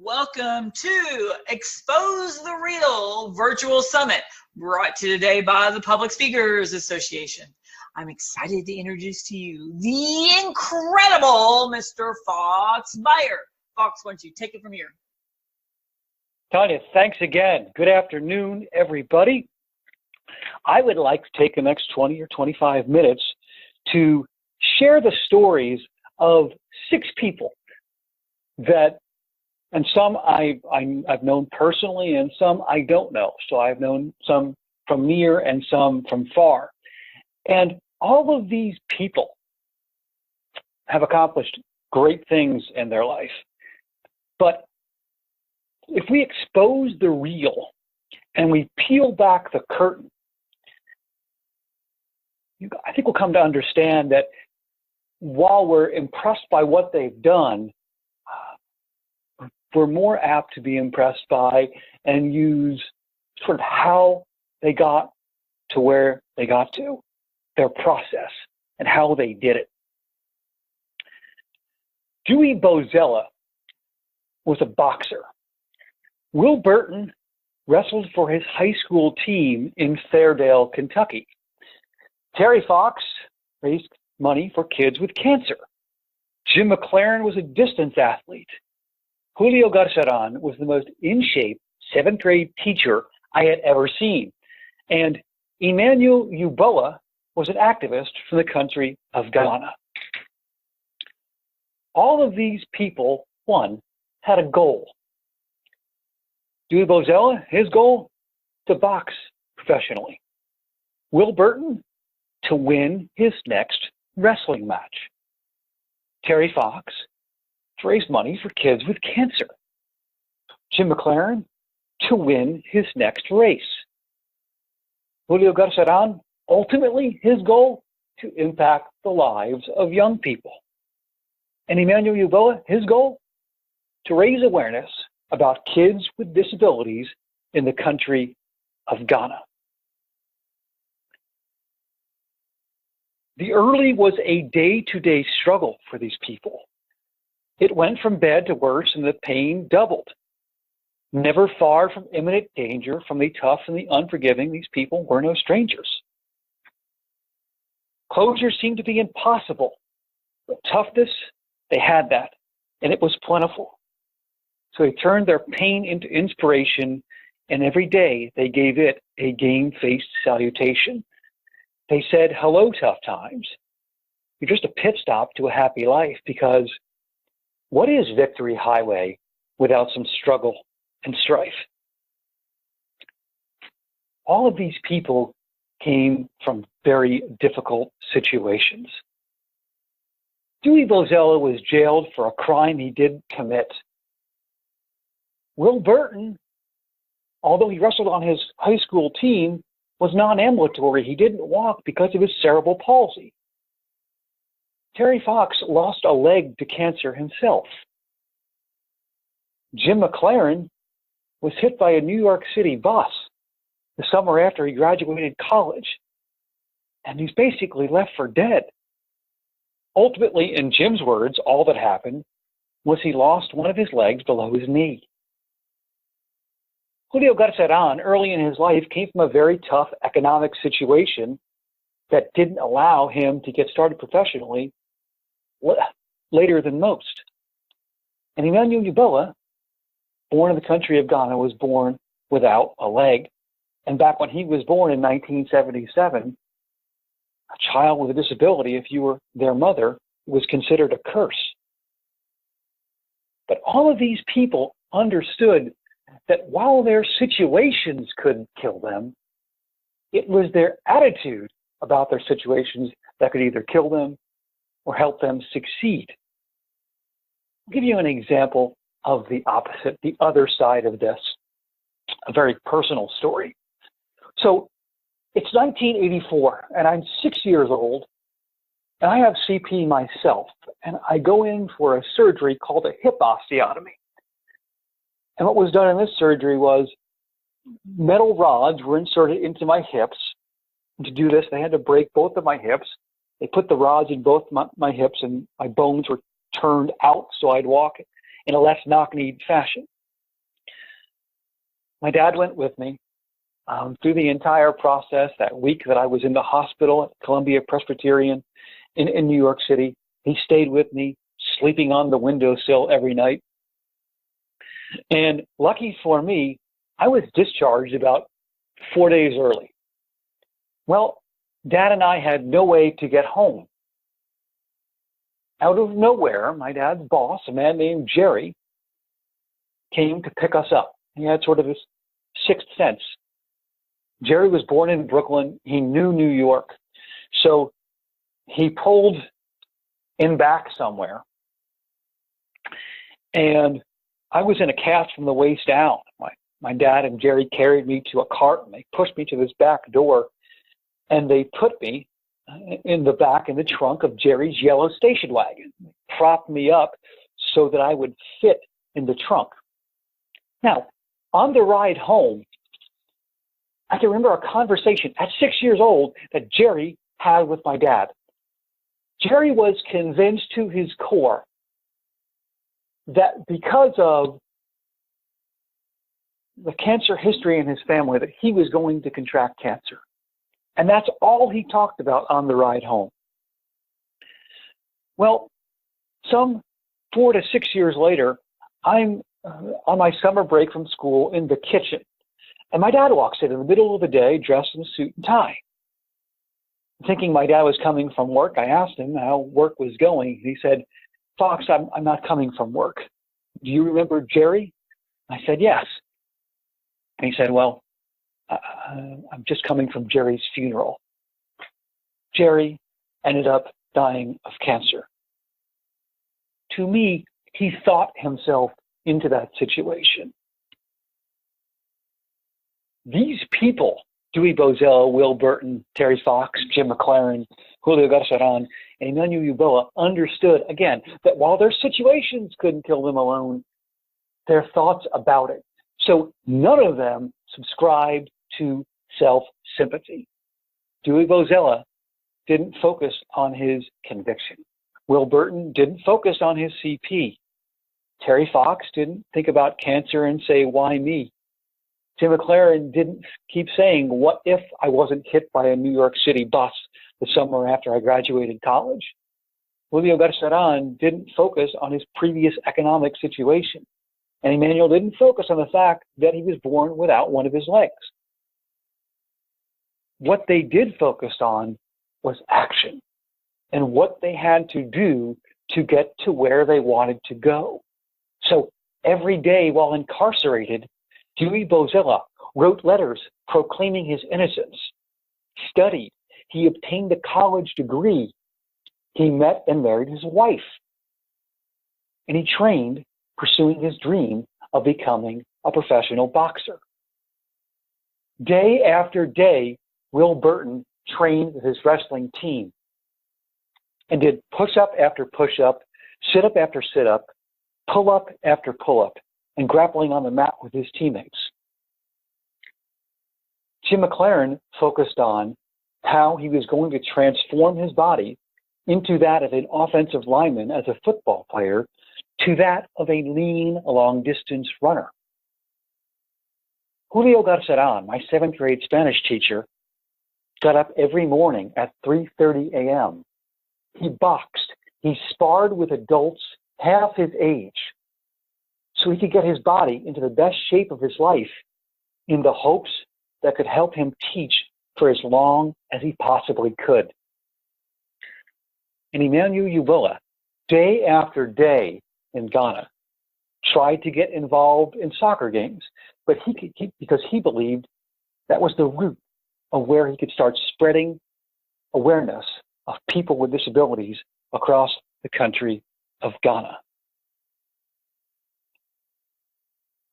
Welcome to Expose the Real Virtual Summit, brought to you today by the Public Speakers Association. I'm excited to introduce to you the incredible Mr. Fox Beyer. Fox, why don't you take it from here? Tanya, thanks again. Good afternoon, everybody. I would like to take the next 20 or 25 minutes to share the stories of 6 people that, and some I've known personally and some I don't know. So I've known some from near and some from far. And all of these people have accomplished great things in their life. But if we expose the real and we peel back the curtain, I think we'll come to understand that while we're impressed by what they've done, we're more apt to be impressed by and use sort of how they got to where they got to, their process, and how they did it. Dewey Bozella was a boxer. Will Burton wrestled for his high school team in Fairdale, Kentucky. Terry Fox raised money for kids with cancer. Jim McLaren was a distance athlete. Julio Garceran was the most in-shape 7th grade teacher I had ever seen. And Emmanuel Uboa was an activist from the country of Ghana. All of these people, one, had a goal. Dewey Bozella, his goal, to box professionally. Will Burton, to win his next wrestling match. Terry Fox, to raise money for kids with cancer. Jim McLaren, to win his next race. Julio Garceran, ultimately his goal, to impact the lives of young people. And Emmanuel Uboa, his goal, to raise awareness about kids with disabilities in the country of Ghana. The early was a day-to-day struggle for these people. It went from bad to worse, and the pain doubled. Never far from imminent danger from the tough and the unforgiving, these people were no strangers. Closure seemed to be impossible, but toughness, they had that, and it was plentiful. So they turned their pain into inspiration, and every day they gave it a game-faced salutation. They said, "Hello, tough times. You're just a pit stop to a happy life, because what is Victory Highway without some struggle and strife?" All of these people came from very difficult situations. Dewey Bozella was jailed for a crime he didn't commit. Will Burton, although he wrestled on his high school team, was non-ambulatory. He didn't walk because of his cerebral palsy. Terry Fox lost a leg to cancer himself. Jim McLaren was hit by a New York City bus the summer after he graduated college, and he's basically left for dead. Ultimately, in Jim's words, all that happened was he lost one of his legs below his knee. Julio Garceran, early in his life, came from a very tough economic situation that didn't allow him to get started professionally later than most. And Emmanuel Uboa, born in the country of Ghana, was born without a leg. And back when he was born in 1977, a child with a disability, if you were their mother, was considered a curse. But all of these people understood that while their situations could kill them, it was their attitude about their situations that could either kill them or help them succeed. I'll give you an example of the opposite, the other side of this, a very personal story. So it's 1984, and I'm 6 years old, and I have CP myself, and I go in for a surgery called a hip osteotomy. And what was done in this surgery was metal rods were inserted into my hips. And to do this, they had to break both of my hips. They put the rods in both my hips, and my bones were turned out so I'd walk in a less knock-kneed fashion. My dad went with me through the entire process. That week that I was in the hospital at Columbia Presbyterian in New York City, he stayed with me, sleeping on the windowsill every night. And lucky for me, I was discharged about 4 days early. Well, Dad and I had no way to get home. Out of nowhere, my dad's boss, a man named Jerry, came to pick us up. He had sort of this sixth sense. Jerry was born in Brooklyn. He knew New York. So he pulled in back somewhere. And I was in a cast from the waist down. My dad and Jerry carried me to a cart, and they pushed me to this back door. And they put me in the back, in the trunk of Jerry's yellow station wagon, propped me up so that I would fit in the trunk. Now, on the ride home, I can remember a conversation at 6 years old that Jerry had with my dad. Jerry was convinced to his core that because of the cancer history in his family, that he was going to contract cancer. And that's all he talked about on the ride home. Well, some 4 to 6 years later, I'm on my summer break from school in the kitchen. And my dad walks in the middle of the day, dressed in a suit and tie. Thinking my dad was coming from work, I asked him how work was going. He said, "Fox, I'm not coming from work. Do you remember Jerry?" I said, "Yes." And he said, "Well, I'm just coming from Jerry's funeral. Jerry ended up dying of cancer." To me, he thought himself into that situation. These people, Dewey Bozell, Will Burton, Terry Fox, Jim McLaren, Julio Garceran, and Emmanuel Uboa understood, again, that while their situations couldn't kill them alone, their thoughts about it. So none of them subscribed to self-sympathy. Dewey Bozella didn't focus on his conviction. Will Burton didn't focus on his CP. Terry Fox didn't think about cancer and say, "Why me?" Jim McLaren didn't keep saying, "What if I wasn't hit by a New York City bus the summer after I graduated college?" Julio Garceran didn't focus on his previous economic situation. And Emmanuel didn't focus on the fact that he was born without one of his legs. What they did focus on was action and what they had to do to get to where they wanted to go. So every day while incarcerated, Dewey Bozella wrote letters proclaiming his innocence, studied, he obtained a college degree, he met and married his wife, and he trained pursuing his dream of becoming a professional boxer. Day after day, Will Burton trained with his wrestling team and did push-up after push-up, sit-up after sit-up, pull-up after pull-up, and grappling on the mat with his teammates. Jim McLaren focused on how he was going to transform his body into that of an offensive lineman as a football player to that of a lean, long-distance runner. Julio Garceran, my 7th grade Spanish teacher, got up every morning at 3:30 a.m. He boxed. He sparred with adults half his age so he could get his body into the best shape of his life in the hopes that could help him teach for as long as he possibly could. And Emmanuel Uboa, day after day in Ghana, tried to get involved in soccer games, but because he believed that was the root of where he could start spreading awareness of people with disabilities across the country of Ghana.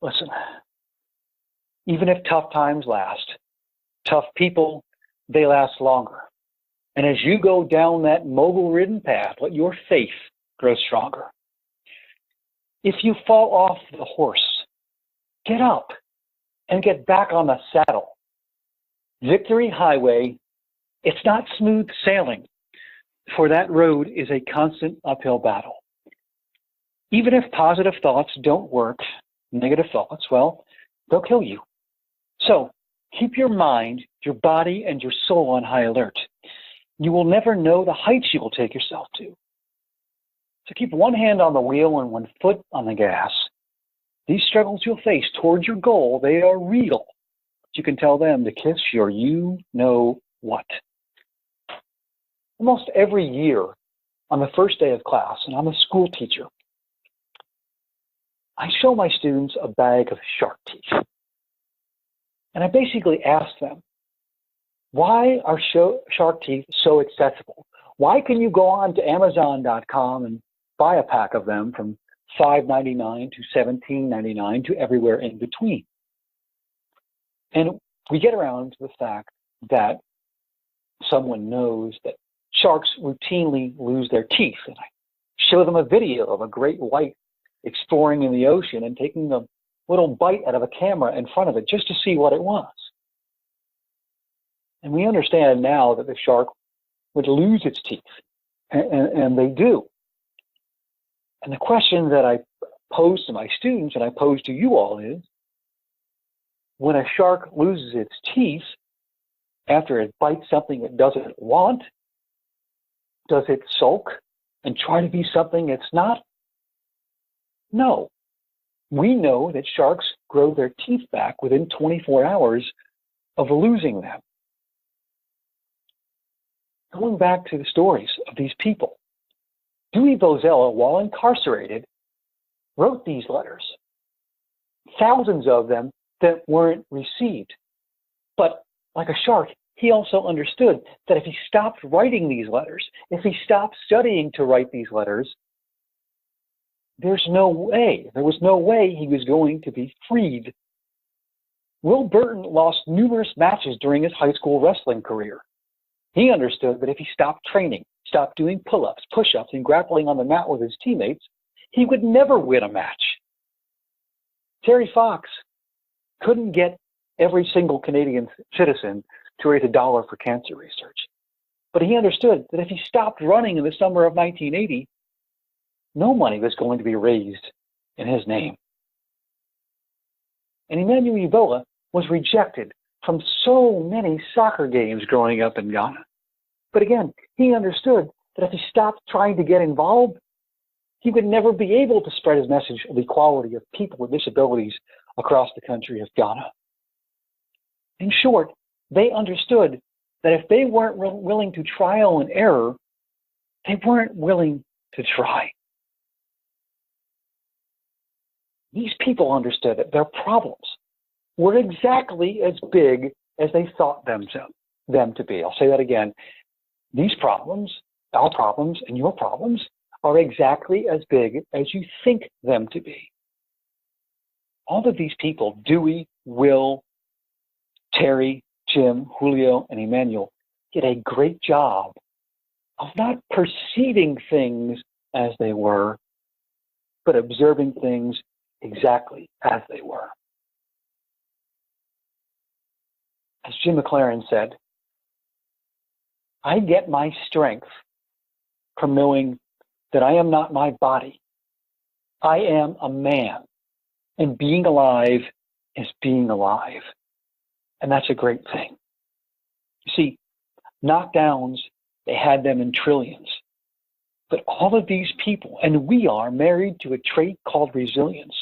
Listen, even if tough times last, tough people, they last longer. And as you go down that mogul-ridden path, let your faith grow stronger. If you fall off the horse, get up and get back on the saddle. Victory Highway, it's not smooth sailing, for that road is a constant uphill battle. Even if positive thoughts don't work, negative thoughts, well, they'll kill you. So keep your mind, your body, and your soul on high alert. You will never know the heights you will take yourself to. So keep one hand on the wheel and one foot on the gas. These struggles you'll face towards your goal, they are real. You can tell them to kiss your you-know-what. Almost every year, on the first day of class, and I'm a school teacher, I show my students a bag of shark teeth. And I basically ask them, why are shark teeth so accessible? Why can you go on to Amazon.com and buy a pack of them from $5.99 to $17.99 to everywhere in between? And we get around to the fact that someone knows that sharks routinely lose their teeth. And I show them a video of a great white exploring in the ocean and taking a little bite out of a camera in front of it just to see what it was. And we understand now that the shark would lose its teeth, and they do. And the question that I pose to my students and I pose to you all is, when a shark loses its teeth after it bites something it doesn't want, does it sulk and try to be something it's not? No. We know that sharks grow their teeth back within 24 hours of losing them. Going back to the stories of these people, Dewey Bozella, while incarcerated, wrote these letters. Thousands of them that weren't received. But like a shark, he also understood that if he stopped writing these letters, if he stopped studying to write these letters, there was no way he was going to be freed. Will Burton lost numerous matches during his high school wrestling career. He understood that if he stopped training, stopped doing pull-ups, push-ups, and grappling on the mat with his teammates, he would never win a match. Terry Fox couldn't get every single Canadian citizen to raise $1 for cancer research. But he understood that if he stopped running in the summer of 1980, no money was going to be raised in his name. And Emmanuel Yeboah was rejected from so many soccer games growing up in Ghana. But again, he understood that if he stopped trying to get involved, he would never be able to spread his message of equality of people with disabilities across the country of Ghana. In short, they understood that if they weren't willing to trial and error, they weren't willing to try. These people understood that their problems were exactly as big as they thought them to be. I'll say that again. These problems, our problems and your problems, are exactly as big as you think them to be. All of these people, Dewey, Will, Terry, Jim, Julio, and Emmanuel, did a great job of not perceiving things as they were, but observing things exactly as they were. As Jim McLaren said, I get my strength from knowing that I am not my body. I am a man, and being alive is being alive. And that's a great thing. You see, knockdowns, they had them in trillions. But all of these people, and we are married to a trait called resilience.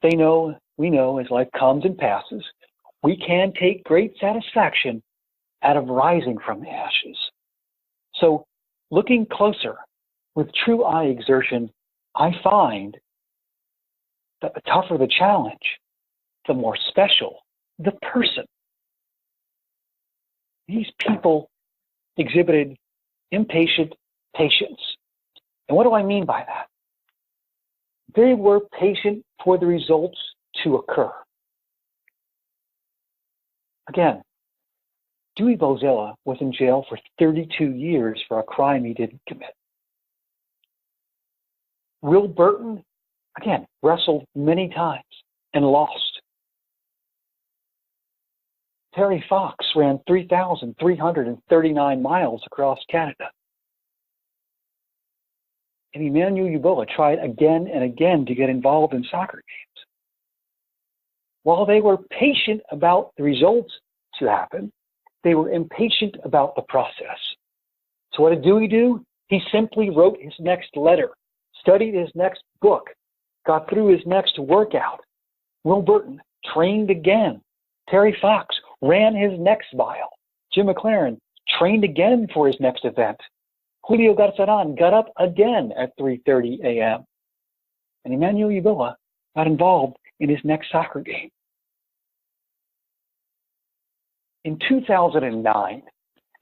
We know as life comes and passes, we can take great satisfaction out of rising from the ashes. So looking closer with true eye exertion, I find that the tougher the challenge, the more special the person. These people exhibited impatient patience. And what do I mean by that? They were patient for the results to occur. Again, Dewey Bozella was in jail for 32 years for a crime he didn't commit. Will Burton, again, wrestled many times and lost. Terry Fox ran 3,339 miles across Canada. and Emmanuel Yeboah tried again and again to get involved in soccer games. While they were patient about the results to happen, they were impatient about the process. So what did Dewey do? He simply wrote his next letter, studied his next book, got through his next workout. Will Burton trained again. Terry Fox ran his next mile. Jim McLaren trained again for his next event. Julio Garzaran got up again at 3:30 a.m. And Emmanuel Yeboah got involved in his next soccer game. In 2009,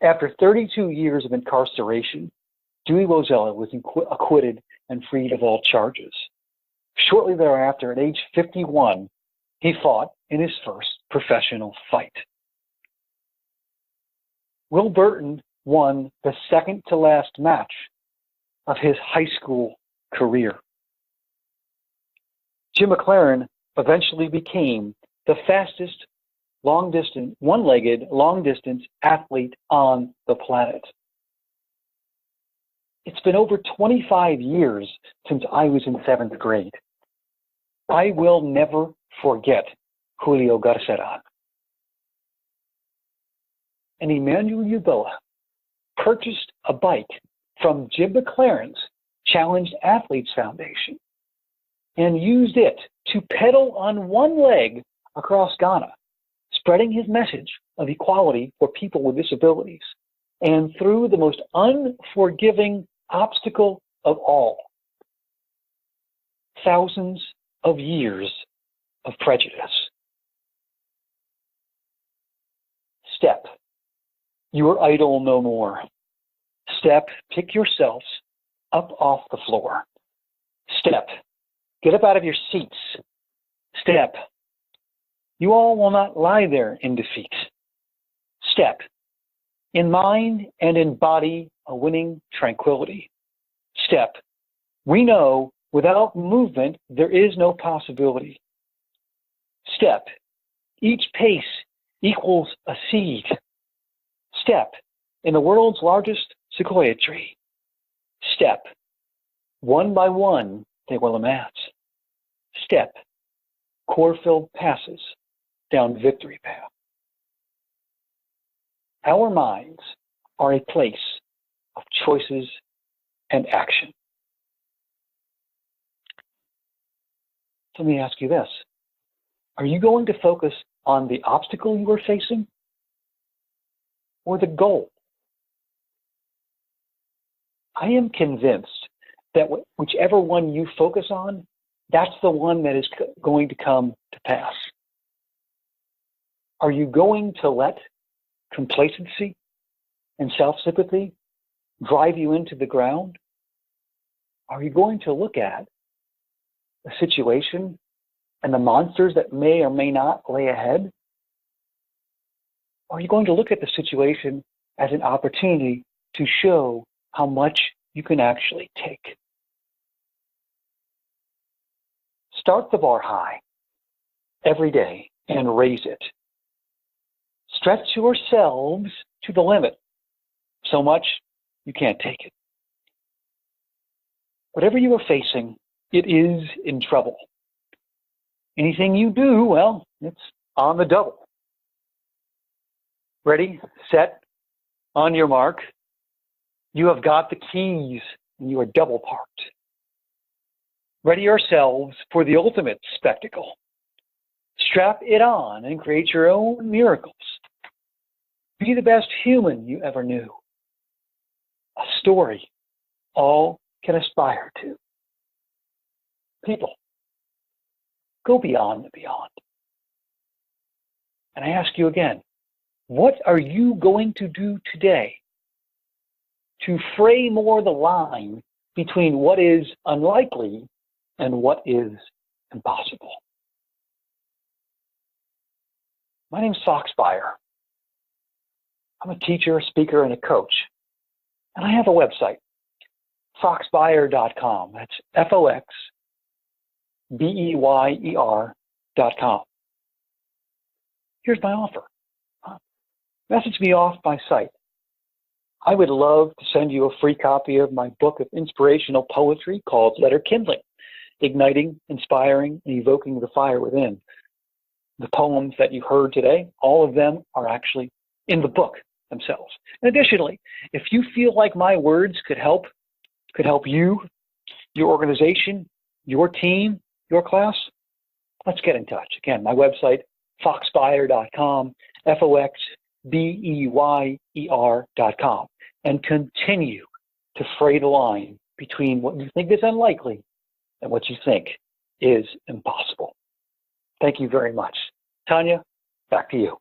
after 32 years of incarceration, Dewey Wozella was acquitted and freed of all charges. Shortly thereafter, at age 51, he fought in his first professional fight. Will Burton won the second to last match of his high school career. Jim McLaren eventually became the fastest one-legged long-distance athlete on the planet. It's been over 25 years since I was in 7th grade. I will never forget Julio Garzaran. And Emmanuel Yeboah purchased a bike from Jim McLaren's Challenged Athletes Foundation and used it to pedal on one leg across Ghana, spreading his message of equality for people with disabilities, and through the most unforgiving obstacle of all, thousands of years of prejudice. Step, you are idle no more. Step, pick yourselves up off the floor. Step, get up out of your seats. Step, you all will not lie there in defeat. Step, in mind and in body, a winning tranquility. Step, we know without movement there is no possibility. Step, each pace equals a seed. Step, in the world's largest sequoia tree. Step, one by one they will amass. Step, core-filled passes down victory path. Our minds are a place of choices and action. So let me ask you this. Are you going to focus on the obstacle you are facing or the goal? I am convinced that whichever one you focus on, that's the one that is going to come to pass. Are you going to let complacency and self-sympathy drive you into the ground? Are you going to look at the situation and the monsters that may or may not lay ahead? Or are you going to look at the situation as an opportunity to show how much you can actually take? Start the bar high every day and raise it. Stretch yourselves to the limit so much you can't take it. Whatever you are facing, it is in trouble. Anything you do, well, it's on the double. Ready, set, on your mark. You have got the keys and you are double parked. Ready yourselves for the ultimate spectacle. Strap it on and create your own miracles. Be the best human you ever knew. A story all can aspire to. People, go beyond the beyond. And I ask you again, what are you going to do today to fray more the line between what is unlikely and what is impossible? My name's Fox Beyer. I'm a teacher, a speaker, and a coach. And I have a website, foxbeyer.com. That's FOXBEYER.com. Here's my offer. Message me off my site. I would love to send you a free copy of my book of inspirational poetry called Letter Kindling, Igniting, Inspiring, and Evoking the Fire Within. The poems that you heard today, all of them are actually in the book themselves. And additionally, if you feel like my words could help you, your organization, your team, your class, let's get in touch. Again, my website, foxbeyer.com, FOXBEYER.com, and continue to fray the line between what you think is unlikely and what you think is impossible. Thank you very much. Tanya, back to you.